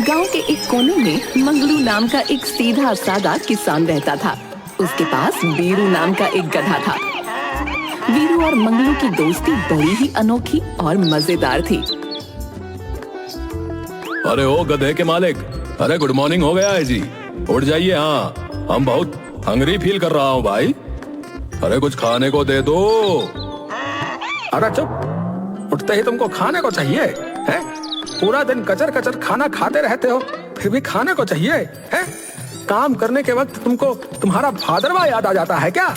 गांव के एक कोने में मंगलू नाम का एक सीधा सादा किसान रहता था। उसके पास वीरू नाम का एक गधा था। वीरू और मंगलू की दोस्ती बड़ी ही अनोखी और मजेदार थी। अरे ओ गधे के मालिक, अरे गुड मॉर्निंग हो गया है जी, उठ जाइए। हाँ, हम बहुत हंगरी फील कर रहा हूँ भाई। अरे कुछ खाने को दे दो। अरे चुप, उठते ही तुमको खाने को चाहिए है? पूरा दिन कचर कचर खाना खाते रहते हो, फिर भी खाने को चाहिए है? काम करने के वक्त तुमको तुम्हारा भादरवा याद आ जाता है क्या?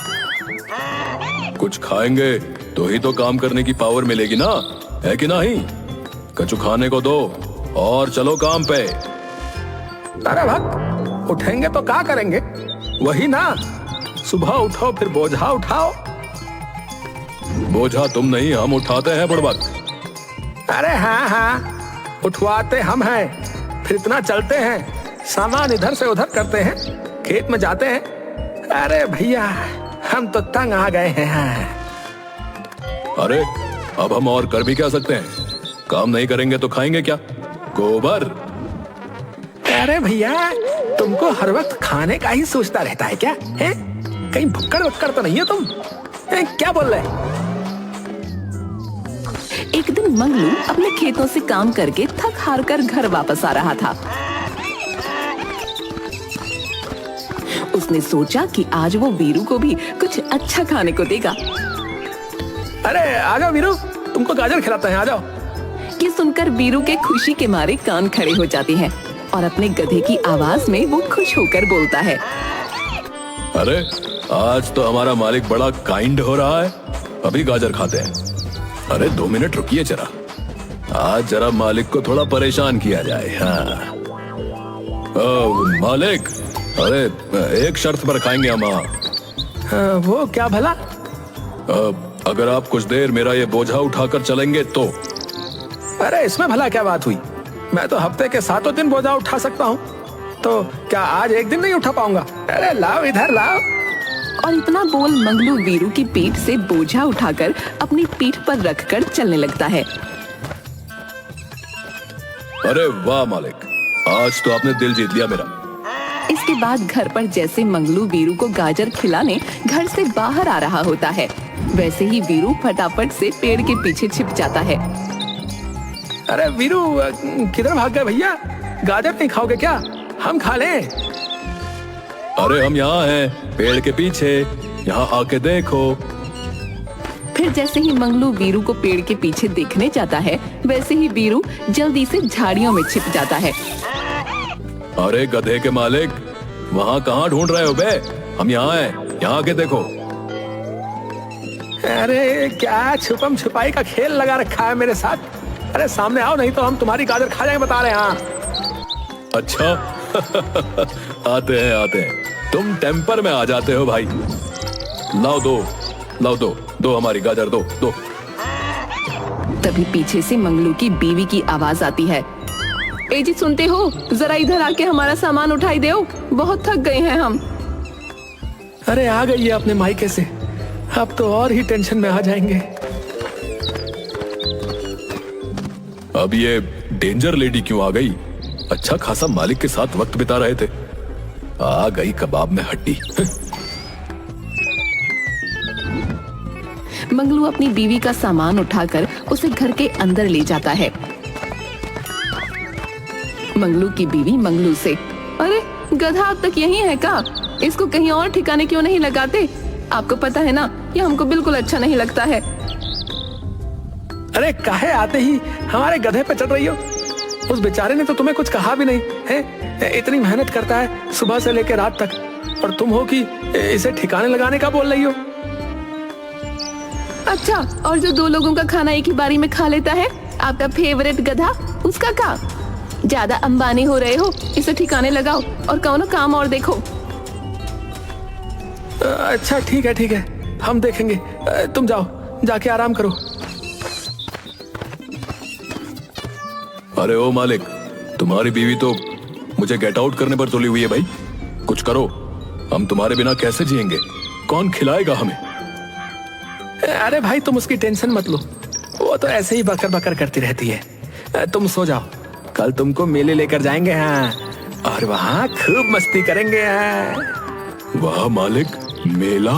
कुछ खाएंगे तो ही तो काम करने की पावर मिलेगी ना, है कि नहीं? कछु खाने को दो और चलो काम पे। अरे भक्त, उठेंगे तो क्या करेंगे? वही ना, सुबह उठो फिर बोझा उठाओ। बोझा तुम नहीं, हम उठाते हैं बुड़बक। अरे हाँ, उठवाते हम हैं, फिर इतना चलते हैं, सामान इधर से उधर करते हैं, खेत में जाते हैं। अरे भैया, हम तो तंग आ गए हैं। अरे अब हम और कर भी क्या सकते हैं? काम नहीं करेंगे तो खाएंगे क्या? गोबर। अरे भैया, तुमको हर वक्त खाने का ही सोचता रहता है क्या? है? कहीं भुक्कड़ वक्कड़ तो नहीं है तुम? क्या बोल रहे? एक दिन मंगलू अपने खेतों से काम करके थक हार कर घर वापस आ रहा था। उसने सोचा कि आज वो वीरू को भी कुछ अच्छा खाने को देगा। अरे आ जाओ वीरू, तुमको गाजर खिलाते हैं, आ जाओ। ये सुनकर वीरू के खुशी के मारे कान खड़े हो जाते हैं और अपने गधे की आवाज में वो खुश होकर बोलता है, अरे आज तो हमारा मालिक बड़ा काइंड हो रहा है, अभी गाजर खाते हैं। अरे 2 मिनट रुकिए जरा, आज जरा मालिक को थोड़ा परेशान किया जाए। हाँ मालिक, अरे एक शर्त पर खाएंगे हम। वो क्या भला? अगर आप कुछ देर मेरा ये बोझा उठाकर चलेंगे तो। अरे इसमें भला क्या बात हुई? मैं तो हफ्ते के 7 दिन बोझा उठा सकता हूँ, तो क्या आज एक दिन नहीं उठा पाऊंगा? अरे लाओ, इधर लाओ। और इतना बोल मंगलू वीरू की पीठ से बोझा उठाकर अपनी पीठ पर रखकर चलने लगता है। अरे वाह मालिक, आज तो आपने दिल जीत लिया मेरा। इसके बाद घर पर जैसे मंगलू वीरू को गाजर खिलाने घर से बाहर आ रहा होता है, वैसे ही वीरू फटाफट से पेड़ के पीछे छिप जाता है। अरे वीरू, किधर भाग गए भैया? गाजर नहीं खाओगे क्या? हम खा लें। अरे हम यहाँ हैं, पेड़ के पीछे, यहाँ आके देखो। फिर जैसे ही मंगलू वीरू को पेड़ के पीछे देखने जाता है, वैसे ही वीरू जल्दी से झाड़ियों में छिप जाता है। अरे गधे के मालिक, वहाँ कहाँ ढूंढ रहे हो बे? हम यहाँ हैं, यहाँ आके देखो। अरे क्या छुपम छुपाई का खेल लगा रखा है मेरे साथ? अरे सामने आओ, नहीं तो हम तुम्हारी गाजर खा जाएंगे, बता रहे हैं। अच्छा आते हैं, तुम टेम्पर में आ जाते हो भाई। लाओ दो हमारी गाजर, दो। तभी पीछे से मंगलू की बीवी की आवाज आती है, ए जी सुनते हो, जरा इधर आके हमारा सामान उठाई दो, बहुत थक गए हैं हम। अरे आ गई है अपने मायके से, अब तो और ही टेंशन में आ जाएंगे। अब ये डेंजर लेडी क्यों आ गई? अच्छा खासा मालिक के साथ वक्त बिता रहे थे, आ गई कबाब में हड्डी। मंगलू अपनी बीवी का सामान उठाकर उसे घर के अंदर ले जाता है। मंगलू की बीवी मंगलू से, अरे गधा अब तक यही है का? इसको कहीं और ठिकाने क्यों नहीं लगाते? आपको पता है ना, ये हमको बिल्कुल अच्छा नहीं लगता है। अरे काहे आते ही हमारे गधे पे चढ़ रही हो? उस बेचारे ने तो तुम्हें कुछ कहा भी नहीं है। इतनी मेहनत करता है सुबह से लेकर रात तक, और तुम हो कि इसे ठिकाने लगाने का बोल रही हो। अच्छा, और जो 2 लोगों का खाना एक ही बारी में खा लेता है, आपका फेवरेट गधा, उसका का? ज्यादा अंबानी हो रहे हो, इसे ठिकाने लगाओ और कौनो काम और देखो। अच्छा ठीक है, हम देखेंगे, तुम जाओ, जाके आराम करो। अरे ओ मालिक, तुम्हारी बीवी तो मुझे गेट आउट करने पर तुली हुई है भाई। कुछ करो, हम तुम्हारे बिना कैसे जिएंगे? कौन खिलाएगा हमें? अरे भाई तुम उसकी टेंशन मत लो, वो तो ऐसे ही बकर बकर करती रहती है। तुम सो जाओ, कल तुमको मेले लेकर जाएंगे हाँ, और वहाँ खूब मस्ती करेंगे हाँ। वाह मालिक, मेला,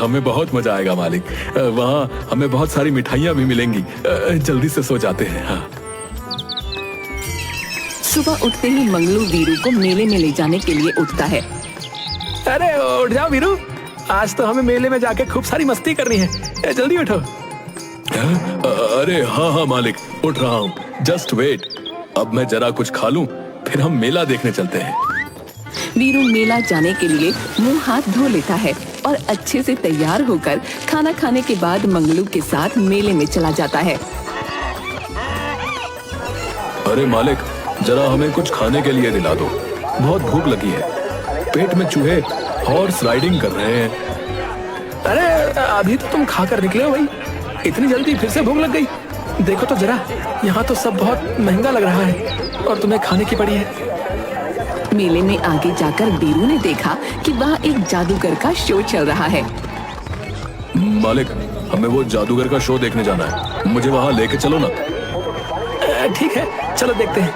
हमें बहुत मजा आएगा मालिक। वहाँ हमें बहुत सारी मिठाइयाँ भी मिलेंगी। जल्दी से सो जाते हैं। हाँ। सुबह उठते ही मंगलू वीरू को मेले में ले जाने के लिए उठता है। अरे उठ जाओ वीरू, आज तो हमें मेले में जाके खूब सारी मस्ती करनी है, जल्दी उठो। अरे हाँ हाँ मालिक, उठ रहा हूँ, जस्ट वेट। अब मैं जरा कुछ खा लूं, फिर हम मेला देखने चलते हैं। वीरू मेला जाने के लिए मुंह हाथ धो लेता है और अच्छे से तैयार होकर खाना खाने के बाद मंगलू के साथ मेले में चला जाता है। अरे मालिक, जरा हमें कुछ खाने के लिए दिला दो, बहुत भूख लगी है। पेट में चूहे हॉर्स राइडिंग कर रहे हैं। अरे अभी तो तुम खाकर निकले हो भाई, इतनी जल्दी फिर से भूख लग गई? देखो तो जरा, यहाँ तो सब बहुत महंगा लग रहा है और तुम्हें खाने की पड़ी है। मेले में आगे जाकर वीरू ने देखा कि वहाँ एक जादूगर का शो चल रहा है। मालिक, हमें वो जादूगर का शो देखने जाना है, मुझे वहाँ लेके चलो ना। ठीक है, चलो देखते हैं।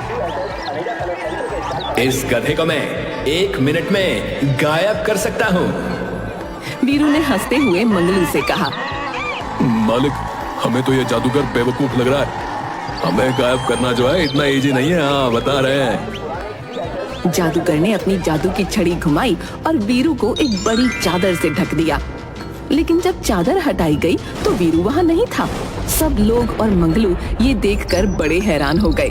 इस गधे को मैं 1 मिनट में गायब कर सकता हूँ। वीरू ने हंसते हुए मंगलू से कहा। मालिक, हमें तो ये जादूगर बेवकूफ लग रहा है, हमें गायब करना जो है इतना इजी नहीं है। हाँ, बता रहे हैं। जादूगर ने अपनी जादू की छड़ी घुमाई और वीरू को एक बड़ी चादर से ढक दिया। लेकिन जब चादर हटाई गई तो वीरू वहाँ नहीं था। सब लोग और मंगलू ये देखकर बड़े हैरान हो गए।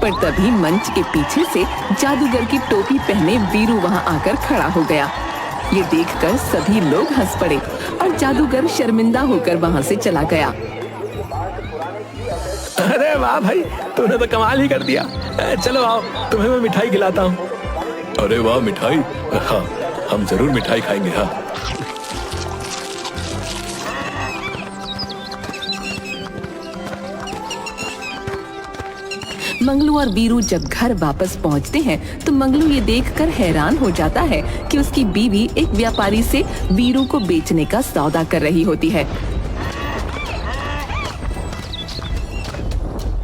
पर तभी मंच के पीछे से जादूगर की टोपी पहने वीरू वहाँ आकर खड़ा हो गया। ये देखकर सभी लोग हंस पड़े और जादूगर शर्मिंदा होकर वहाँ से चला गया। अरे वाह भाई, तूने तो कमाल ही कर दिया। चलो आओ, तुम्हें मैं मिठाई खिलाता हूँ। अरे वाह, मिठाई? हाँ, हम जरूर मिठाई खाएंगे। हाँ। मंगलू और वीरू जब घर वापस पहुंचते हैं तो मंगलू ये देखकर हैरान हो जाता है कि उसकी बीवी एक व्यापारी से वीरू को बेचने का सौदा कर रही होती है।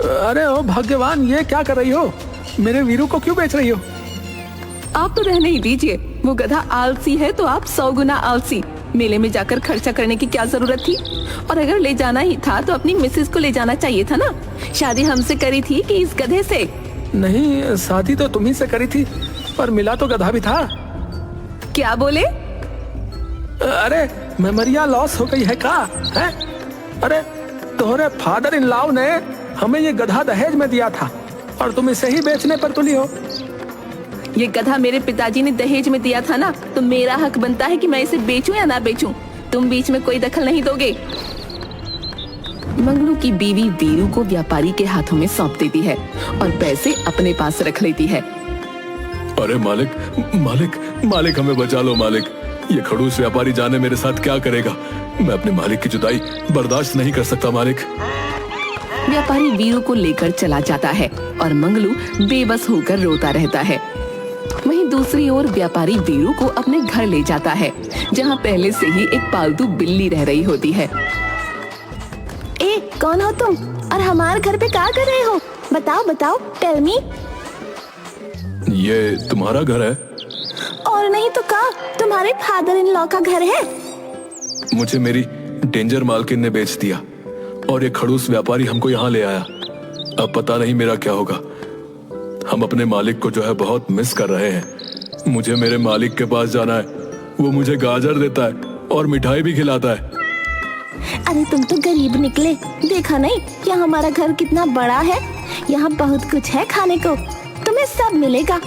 अरे ओ भाग्यवान, ये क्या कर रही हो? मेरे वीरू को क्यों बेच रही हो? आप तो रहने ही दीजिए, वो गधा आलसी है तो आप 100 गुना आलसी। मेले में जाकर खर्चा करने की क्या जरूरत थी? और अगर ले जाना ही था तो अपनी मिसेस को ले जाना चाहिए था ना। शादी हमसे करी थी कि इस गधे से? नहीं, शादी तो तुम्ही से करी थी, पर मिला तो गधा भी था। क्या बोले? अरे मेमोरिया लॉस हो गई है का? है? अरे तुम्हारे फादर इन लॉ ने हमें ये गधा दहेज में दिया था और तुम इसे ही बेचने पर तुली हो। ये गधा मेरे पिताजी ने दहेज में दिया था ना, तो मेरा हक बनता है कि मैं इसे बेचूं या ना बेचूं। तुम बीच में कोई दखल नहीं दोगे। मंगलू की बीवी वीरू को व्यापारी के हाथों में सौंप देती है और पैसे अपने पास रख लेती है। अरे मालिक, मालिक, मालिक, हमें बचा लो मालिक। ये खड़ूस व्यापारी जाने मेरे साथ क्या करेगा। मैं अपने मालिक की जुदाई बर्दाश्त नहीं कर सकता मालिक। व्यापारी वीरू को लेकर चला जाता है और मंगलू बेबस होकर रोता रहता है। वहीं दूसरी ओर व्यापारी वीरू को अपने घर ले जाता है, जहां पहले से ही एक पालतू बिल्ली रह रही होती है। ए, कौन हो तुम और हमारे घर पे क्या कर रहे हो? बताओ बताओ, टेल मी। ये तुम्हारा घर है? और नहीं तो क्या, तुम्हारे फादर इन लॉ का घर है। मुझे मेरी डेंजर मालकिन ने बेच दिया और ये खड़ूस व्यापारी हमको यहाँ ले आया। अब पता नहीं मेरा क्या होगा। हम अपने मालिक को जो है बहुत मिस कर रहे हैं। मुझे मेरे मालिक के पास जाना है, वो मुझे गाजर देता है और मिठाई भी खिलाता है। अरे तुम तो गरीब निकले, देखा नहीं यहाँ हमारा घर कितना बड़ा है। यहाँ बहुत कुछ है खाने को, तुम्हें सब मिलेगा,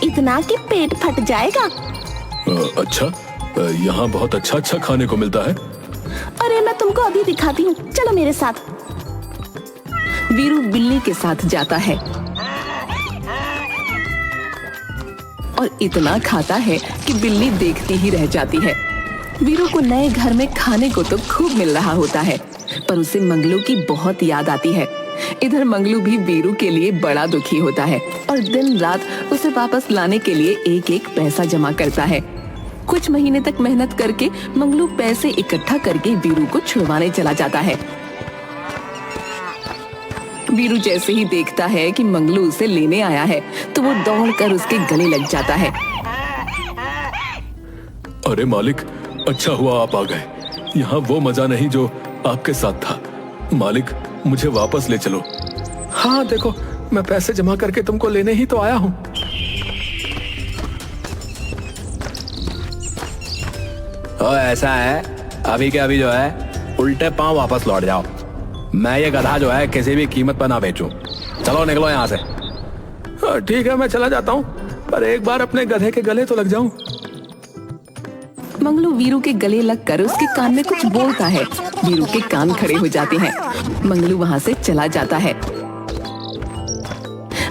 इतना कि पेट फट जाएगा। अच्छा, यहाँ बहुत अच्छा अच्छा खाने को मिलता है? अरे मैं तुमको अभी दिखाती हूँ, चलो मेरे साथ। वीरू बिल्ली के साथ जाता है और इतना खाता है कि बिल्ली देखती ही रह जाती है। वीरू को नए घर में खाने को तो खूब मिल रहा होता है, पर उसे मंगलू की बहुत याद आती है। इधर मंगलू भी वीरू के लिए बड़ा दुखी होता है और दिन रात उसे वापस लाने के लिए एक एक पैसा जमा करता है। कुछ महीने तक मेहनत करके मंगलू पैसे इकट्ठा करके वीरू को छुड़वाने चला जाता है। वीरू जैसे ही देखता है कि मंगलू उसे लेने आया है तो वो दौड़कर उसके गले लग जाता है। अरे मालिक, अच्छा हुआ आप आ गए। यहाँ वो मजा नहीं जो आपके साथ था। मालिक, मुझे वापस ले चलो। हाँ देखो, मैं पैसे जमा करके तुमको लेने ही तो आया हूँ। ऐसा है, अभी के अभी जो है उल्टे पांव वापस लौट जाओ। मैं ये गधा जो है किसी भी कीमत पर ना बेचूं। चलो निकलो यहाँ से। हाँ, ठीक है, मैं चला जाता हूँ, पर एक बार अपने गधे के गले तो लग जाऊं। मंगलू वीरू के गले लगकर उसके कान में कुछ बोलता है। वीरू के कान खड़े हो जाते हैं। मंगलू वहाँ से चला जाता है।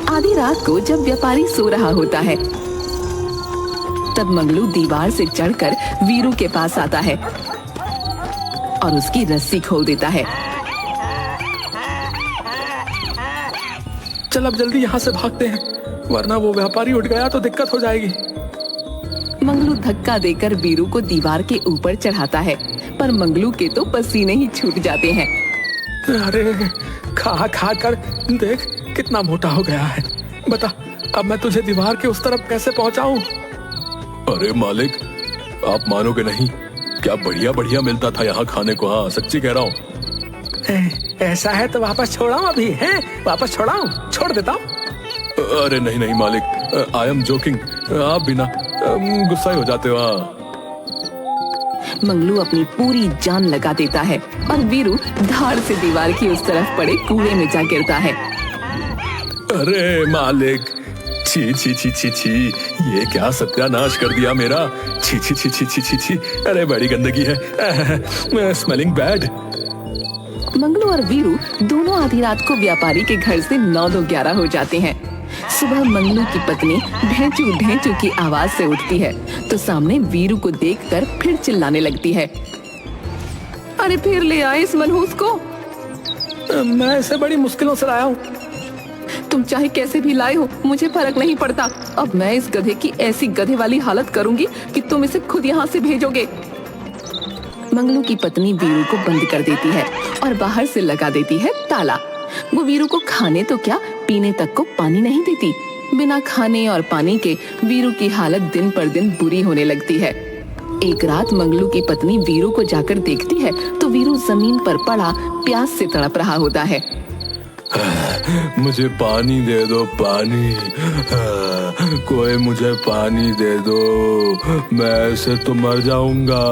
आधी रात को जब व्यापारी सो रहा होता है तब मंगलू दीवार से चढ़कर वीरू के पास आता है और उसकी रस्सी खोल देता है। चल अब जल्दी यहाँ से भागते हैं, वरना वो व्यापारी उठ गया तो दिक्कत हो जाएगी। मंगलू धक्का देकर वीरू को दीवार के ऊपर चढ़ाता है, पर मंगलू के तो पसीने ही छूट जाते हैं। अरे खा खा कर देख कितना मोटा हो गया है। बता, अब मैं तुझे दीवार के उस तरफ कैसे पहुंचाऊं? अरे मालिक, आप मानोगे नहीं, क्या बढ़िया बढ़िया मिलता था यहाँ खाने को। हाँ, सच्ची कह रहा हूँ। ऐसा है तो वापस छोड़ाऊं अभी? हैं? वापस छोड़ाऊं? छोड़ देता हूँ। अरे नहीं नहीं मालिक, आई एम जोकिंग। आप भी ना गुस्सा हो जाते हो। मंगलू अपनी पूरी जान लगा देता है और वीरू धार से दीवार की उस तरफ पड़े कुएं में जा गिरता है। अरे मालिक, छी छी छी छी छी, ये क्या सत्यानाश कर दिया मेरा। छी छी छी छी छी छी छी, अरे बड़ी गंदगी है, स्मेलिंग बैड। मंगलू और वीरू दोनों आधी रात को व्यापारी के घर से 9-11 हो जाते हैं। सुबह मंगलू की पत्नी ढेंचू ढेंचू की आवाज से उठती है तो सामने वीरू को देखकर फिर चिल्लाने लगती है। अरे फिर ले आए इस मनहूस को। मैं इसे बड़ी मुश्किलों से लाया हूँ। तुम चाहे कैसे भी लाए हो, मुझे फर्क नहीं पड़ता। अब मैं इस गधे की ऐसी गधे वाली हालत करूंगी कि तुम इसे खुद यहाँ से भेजोगे। मंगलू की पत्नी वीरू को बंद कर देती है और बाहर से लगा देती है ताला। वो वीरू को खाने तो क्या, पीने तक को पानी नहीं देती। बिना खाने और पानी के वीरू की हालत दिन पर दिन बुरी होने लगती है। एक रात मंगलू की पत्नी वीरू को जाकर देखती है तो वीरू जमीन पर पड़ा प्यास से तड़प रहा होता है। मुझे पानी दे दो, पानी, कोई मुझे पानी दे दो, मैं ऐसे तो मर जाऊंगा।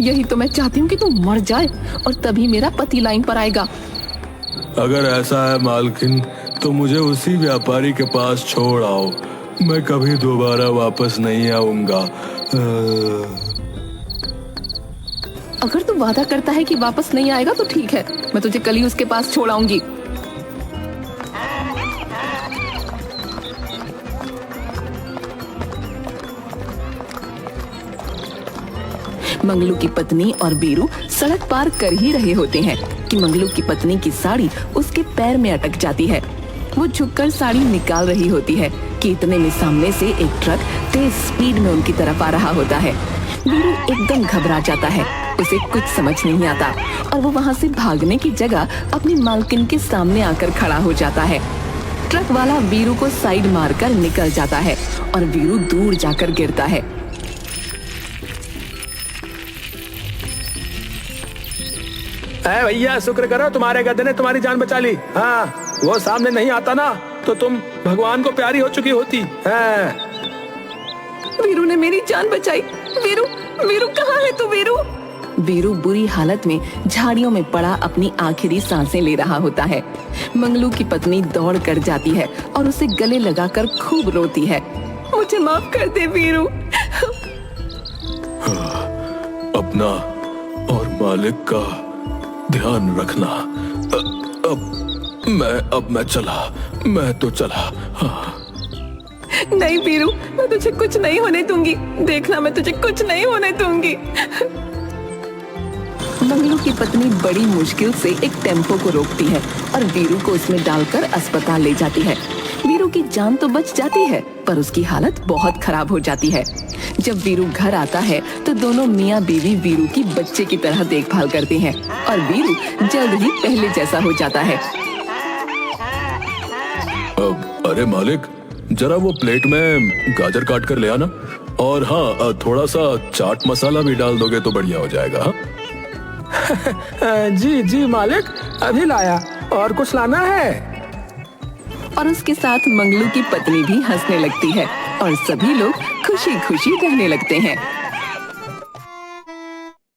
यही तो मैं चाहती हूँ कि तुम मर जाए और तभी मेरा पति लाइन पर आएगा। अगर ऐसा है मालकिन, तो मुझे उसी व्यापारी के पास छोड़ आओ, मैं कभी दोबारा वापस नहीं आऊंगा। अगर तू वादा करता है कि वापस नहीं आएगा तो ठीक है, मैं तुझे कल ही उसके पास छोड़ आऊंगी। मंगलू की पत्नी और वीरू सड़क पार कर ही रहे होते हैं कि मंगलू की पत्नी की साड़ी उसके पैर में अटक जाती है। वो झुककर साड़ी निकाल रही होती है कि इतने में सामने से एक ट्रक तेज स्पीड में उनकी तरफ आ रहा होता है। वीरू एकदम घबरा जाता है, उसे कुछ समझ नहीं आता और वो वहाँ से भागने की जगह अपनी मालकिन के सामने आकर खड़ा हो जाता है। ट्रक वाला वीरू को साइड मारकर निकल जाता है और वीरू दूर जाकर गिरता है। भैया शुक्र करो, तुम्हारे गधे ने तुम्हारी जान बचा ली। हाँ, वो सामने नहीं आता ना तो तुम भगवान को प्यारी हो चुकी होती। हाँ। वीरू ने मेरी जान बचाई। वीरू, वीरू कहाँ है तू वीरू? वीरू बुरी हालत में झाड़ियों में पड़ा अपनी आखिरी सांसें ले रहा होता है। मंगलू की पत्नी दौड़ कर जाती है और उसे गले लगाकर खूब रोती है। मुझे माफ कर दे वीरू। अपना और मालिक का ध्यान रखना। अब मैं चला, मैं तो चला। हाँ। नहीं वीरू, मैं तुझे कुछ नहीं होने दूंगी। देखना, मैं तुझे कुछ नहीं होने दूंगी। मंगलू की पत्नी बड़ी मुश्किल से एक टेम्पो को रोकती है और वीरू को उसमें डालकर अस्पताल ले जाती है। वीरू वीरू की जान तो बच जाती है, पर उसकी हालत बहुत खराब हो जाती है। जब वीरू घर आता है तो दोनों मियाँ बीवी वीरू की बच्चे की तरह देखभाल करते हैं और वीरू जल्द ही पहले जैसा हो जाता है। अरे मालिक, जरा वो प्लेट में गाजर काट कर ले आना, और हाँ थोड़ा सा चाट मसाला भी डाल दोगे तो बढ़िया हो जाएगा। हाँ? जी जी मालिक, अभी लाया। और कुछ लाना है? और उसके साथ मंगलू की पत्नी भी हंसने लगती है और सभी लोग खुशी खुशी रहने लगते हैं।